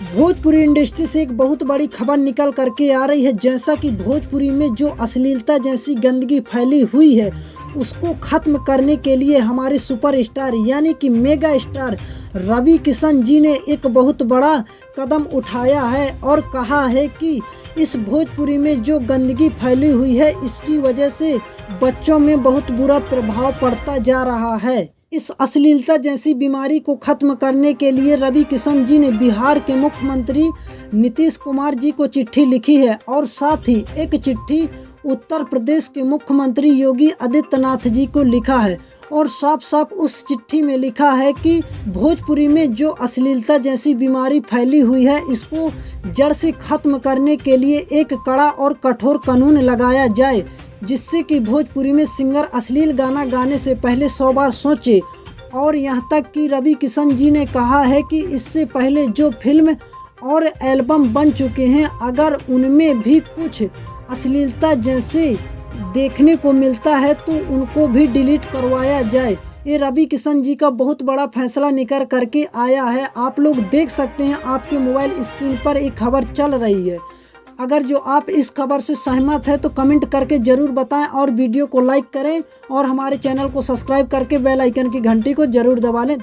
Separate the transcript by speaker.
Speaker 1: Bhojpuri industry से एक बहुत बड़ी खबर निकल करके आ रही है। जैसा कि भोजपुरी में जो अश्लीलता जैसी गंदगी फैली हुई है उसको ख़त्म करने के लिए हमारे सुपरस्टार यानी कि मेगा स्टार रवि किशन जी ने एक बहुत बड़ा कदम उठाया है और कहा है कि इस भोजपुरी में जो गंदगी फैली हुई है इसकी वजह से बच्चों में बहुत बुरा प्रभाव पड़ता जा रहा है। इस अश्लीलता जैसी बीमारी को खत्म करने के लिए रवि किशन जी ने बिहार के मुख्यमंत्री नीतीश कुमार जी को चिट्ठी लिखी है और साथ ही एक चिट्ठी उत्तर प्रदेश के मुख्यमंत्री योगी आदित्यनाथ जी को लिखा है और साफ साफ उस चिट्ठी में लिखा है कि भोजपुरी में जो अश्लीलता जैसी बीमारी फैली हुई है इसको जड़ से खत्म करने के लिए एक कड़ा और कठोर कानून लगाया जाए, जिससे कि भोजपुरी में सिंगर अश्लील गाना गाने से पहले 100 बार सोचे। और यहाँ तक कि रवि किशन जी ने कहा है कि इससे पहले जो फिल्म और एल्बम बन चुके हैं अगर उनमें भी कुछ अश्लीलता जैसे देखने को मिलता है तो उनको भी डिलीट करवाया जाए। ये रवि किशन जी का बहुत बड़ा फैसला निकल करके आया है। आप लोग देख सकते हैं, आपके मोबाइल स्क्रीन पर एक खबर चल रही है। अगर जो आप इस खबर से सहमत है तो कमेंट करके ज़रूर बताएं और वीडियो को लाइक करें और हमारे चैनल को सब्सक्राइब करके बेल आइकन की घंटी को ज़रूर दबा लें।